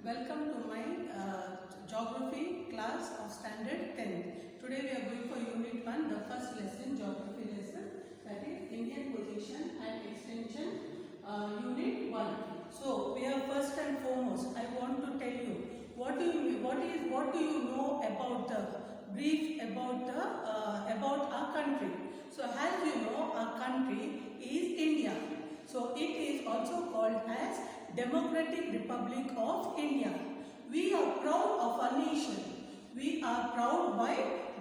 Welcome to my geography class of standard 10th. Today we are going for unit 1, the first lesson, geography lesson, that is Indian position and extension, unit 1. So we are first and foremost, I want to tell you what do you know about the brief about our country. So as you know, our country is India. So it is also called as Democratic Republic of India. We are proud of our nation. We are proud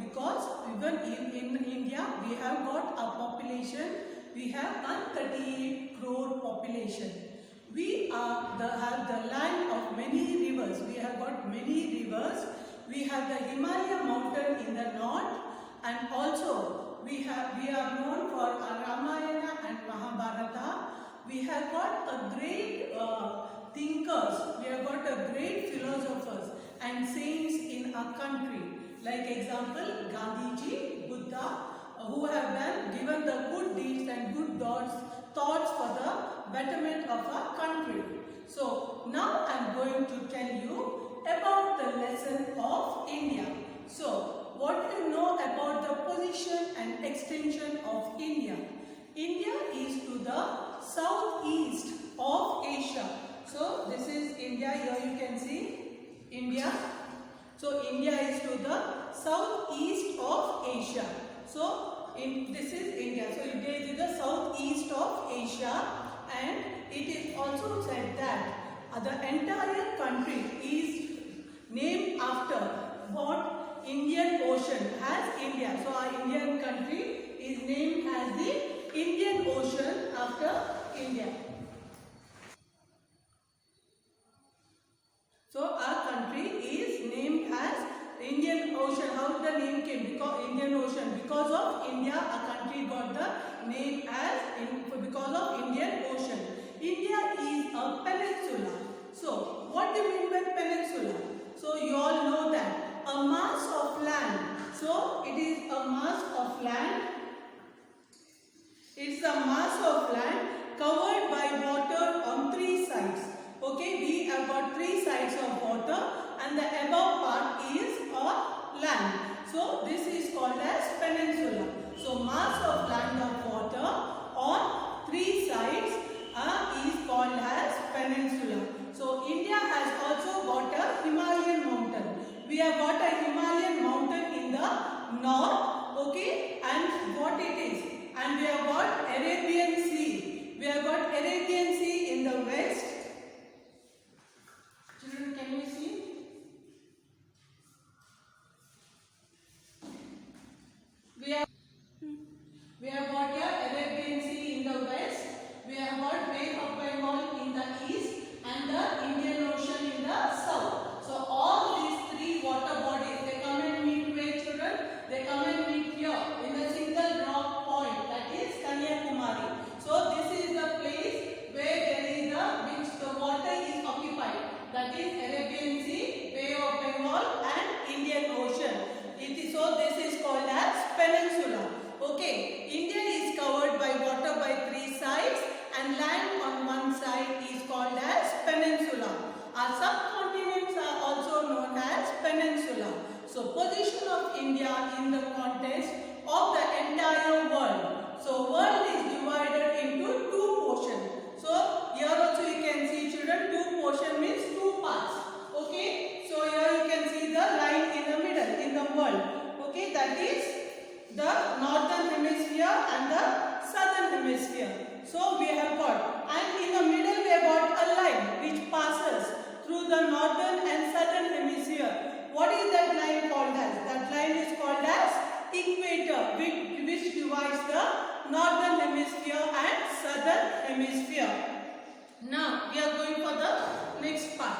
because even in India we have got a population. We have 138 crore population. We have the land of many rivers. We have got many rivers. We have the Himalaya mountain in the north, and also we are known for our Ramayana and Mahabharata. We have got a great thinkers, we have got a great philosophers and saints in our country. Like example, Gandhiji, Buddha, who have given the good deeds and good thoughts for the betterment of our country. So now I am going to tell you about the lesson of India. So what do you know about the position and extension of India? India is to the southeast of Asia. So this is India. Here you can see India. So India is to the southeast of Asia. So this is India. So India is to the southeast of Asia, and it is also said that the entire country is named after what Indian Ocean has India. So our Indian country is named as the Indian Ocean after India. So our country is named as Indian Ocean. How the name came? Because Indian Ocean. Because of India, our country got the name as because of Indian Ocean. India is a peninsula. So what do you mean by peninsula? So you all know that a mass of land. So it is a mass of land. It's a mass of land covered by water on three sides. Okay, we have got three sides of water, and the above part is a land. So this is called as peninsula. So mass of land of water on three sides is called as peninsula. So India has also got a Himalayan mountain. We have got a Himalayan mountain in the north. Okay, and what it is? And we have got Arabian Sea. We have got Arabian Sea in the west. Children, can you see? We have got the Arabian Sea in the west. We have got Bay of Bengal in the east and the Indian Ocean in the south. So all these three water bodies, they come and meet where, children? They come and meet here in a single rock point, that is Kanyakumari. So this is the place where there is which the water is occupied, that is Arabian Sea, Bay of Bengal and Indian Ocean. So this is called as peninsula. Okay, India is covered by water by three sides, and land on one side is called as peninsula. Our subcontinents are also known as peninsula. So position of India in the context of the entire world. So world is divided into two portions. So here also you can see, children, two portion means two parts. Okay, so here you can see the line in the middle in the world. Okay, that is the northern hemisphere and the southern hemisphere. So we have got, and in the middle we have got a line which passes through the northern and southern hemisphere. What is that line called as? That line is called as equator, which divides the northern hemisphere and southern hemisphere. Now we are going for the next part.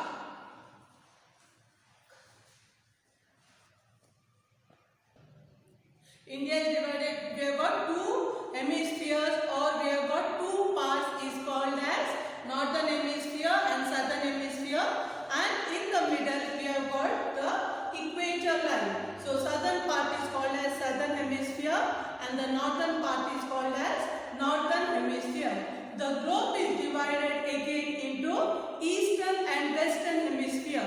India is divided, we have got two hemispheres, or we have got two parts is called as northern hemisphere and southern hemisphere, and in the middle we have got the equator line. So southern part is called as southern hemisphere and the northern part is called as northern hemisphere. The globe is divided again into eastern and western hemisphere.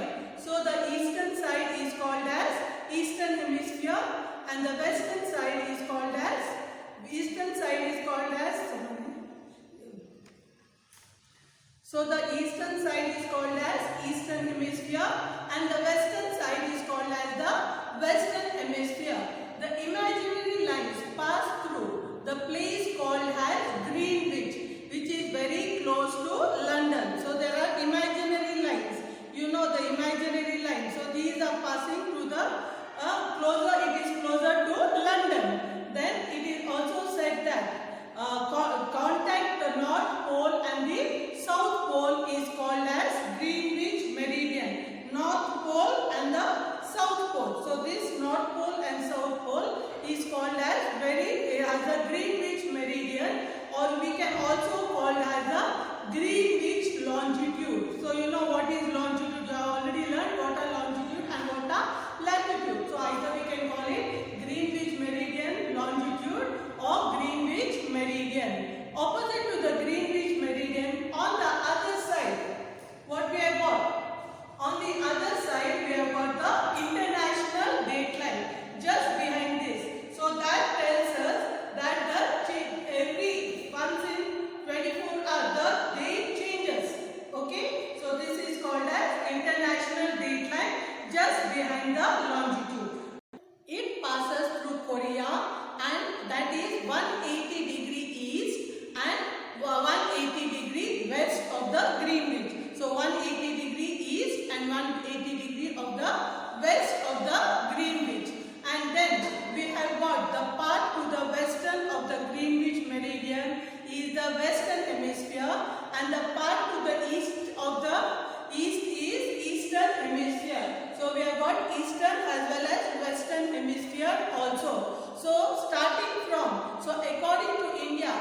and the western side is called as eastern side is called as so the eastern side is called as eastern hemisphere and the western side is called as the western hemisphere. The imaginary lines pass through the place called as Greenwich, which is very close to London. So there are imaginary lines. You know the imaginary lines. So these are passing through the closer. It is closer to London. Then it is also said that contact the North Pole and the South Pole is called as Greenwich Meridian. North Pole and the South Pole. So this North Pole and South Pole is called as the Greenwich Meridian, or we can also call as the Greenwich longitude. So you know what is longitude. You have already learned what are longitude and what are latitude. So either we can call it Greenwich Meridian longitude or Greenwich Meridian. Opposite to the Greenwich Meridian, on the other side, what we have got? On the other side, we have got the international dateline just behind this. So that tells us that every once in 24 hours the date changes. Okay, so this is called as international dateline just behind the longitude. It passes through Korea, and that is 180 degree east and 180 degree west of the Greenwich. So 180 degree east and 180 degree of the west of the Greenwich. And then we have got the part to the western of the Greenwich Meridian is the western hemisphere, and the part to the east of the east is eastern hemisphere. So we have got eastern as well as western hemisphere also. So starting from, so according to India,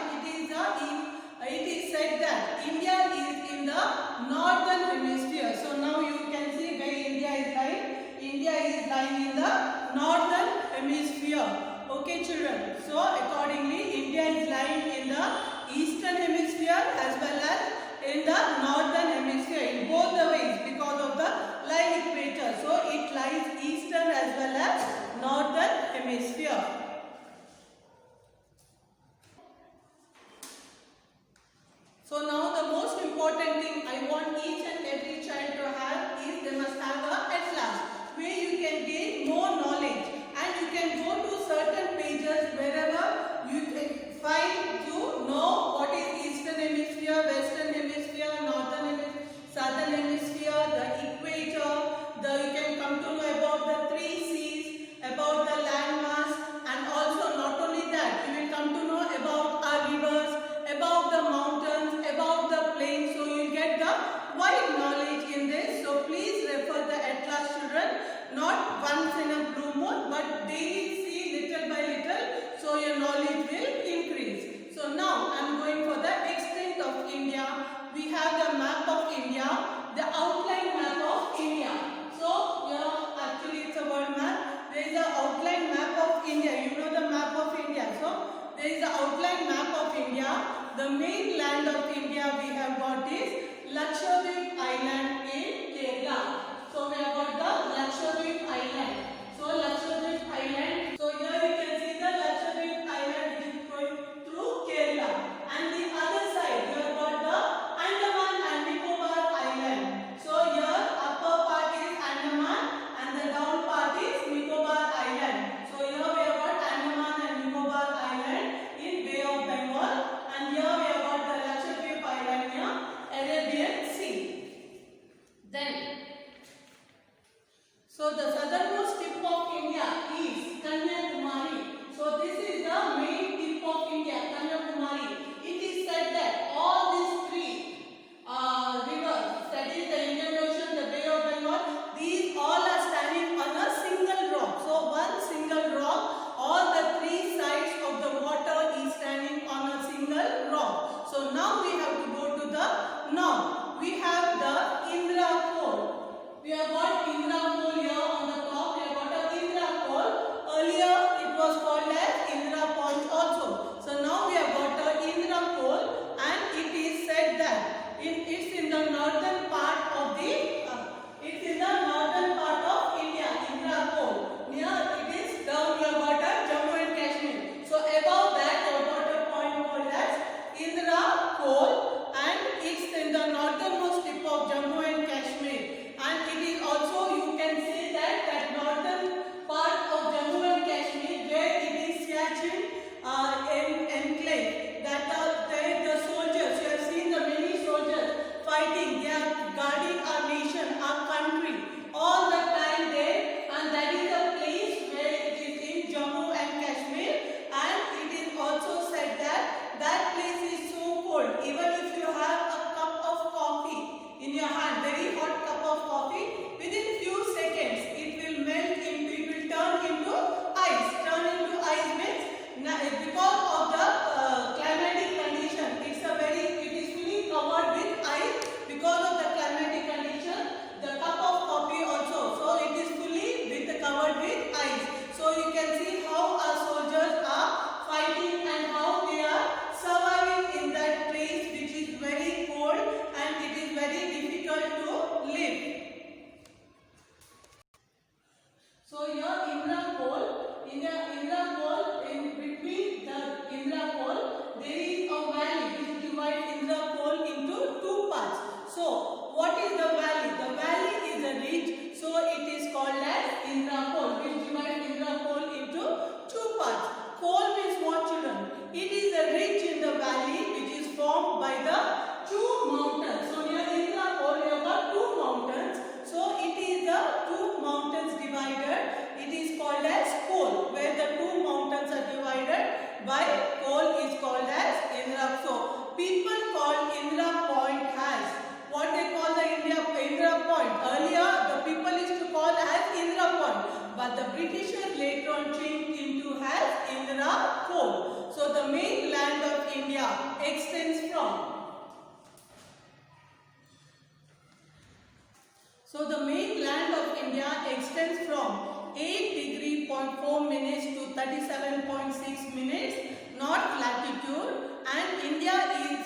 it is said that India is in the northern hemisphere. So now you can see where India is lying. India is lying in the northern hemisphere. Okay children. So accordingly India is lying in the eastern hemisphere as well as in the northern hemisphere, in both the ways because of the line equator. So it lies eastern as well as northern hemisphere. So now the most important thing I want each and every child to have is they must have a atlas where you can gain more knowledge, and you can go to certain pages wherever you can find to know what is eastern hemisphere, western hemisphere, northern hemisphere, southern hemisphere, the equator, you can come to know about the 3 seas, about the landmass, and also not only that, you will come to know about our rivers, about the mountains, about the plains. So you get the wide knowledge in this. So please refer the atlas children, not once in a blue moon, but daily see little by little, so your knowledge will increase. So now I am going for the extent of India. We have the map of India, the outline map of India. So here actually it's a world map. There is an outline map of India. You know the map of India. So there is the outline map of India. The main land of India we have got is Lakshadweep Island in Kerala. So we have got the Lakshadweep Island. So Lakshadweep Island. So here you can see the Lakshadweep Island which is going through Kerala. And the other side you have got the Andaman and Nicobar Island. So here upper part is Andaman and the down part is Nicobar Island. So here we have got Andaman and Nicobar Island in Bay of Bengal. And here we have got the Lakshadweep Island near Arabian Sea. very hot cup of coffee, within few seconds it will melt into, it will turn into ice. Turn into ice means because of the climatic condition, it is fully covered with ice. Because of the climatic condition, the cup of coffee also, so it is fully covered with ice. So you can see how our soldiers are fighting and how they are surviving in that place which is very cold and it is very difficult to live. So here Indra Pole, in between the Indra Pole, there is a valley which divides Indra Pole into two parts. So what is the valley? The valley is a ridge, so it is called as Indra Pole, which divides Indra Pole into two parts. Pole means what, children? It is a ridge in the valley which is formed by the two mountains. So near Indra Pole you have got two mountains. So it is the two mountains divided. It is called as pole, where the two mountains are divided by pole is called as Indra. So people call Indra Point as what they call the Indra Point. Earlier the people used to call as Indra Point, but the Britishers later on changed into as Indra Pole. So the main land of India extends from. So the main land of India extends from 8°.4' to 37.6' north latitude, and India is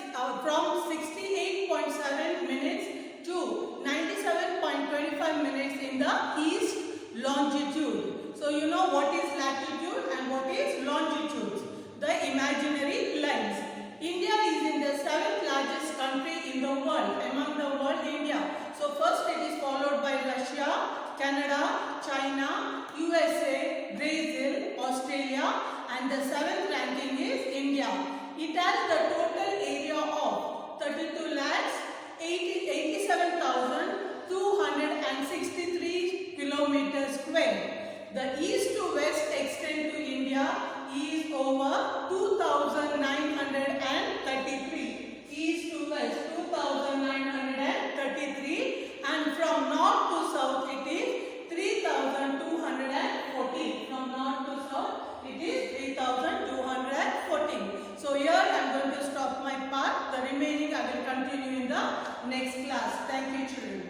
from 68.7' to 97.25' in the east longitude. So you know what is latitude and what is longitude, the imaginary lines. India is in the 7th largest country in the world, among the world India. So first it is followed by Russia, Canada, China, USA, Brazil, Australia, and the 7th ranking is India. It has the total area of 32,87,263 kilometers square. The east to west extent to India is over 2,933. East to west 2,933, and from north to south it is 3,214. From north to south it is 3,214. So here I am going to stop my part. The remaining I will continue in the next class. Thank you, children.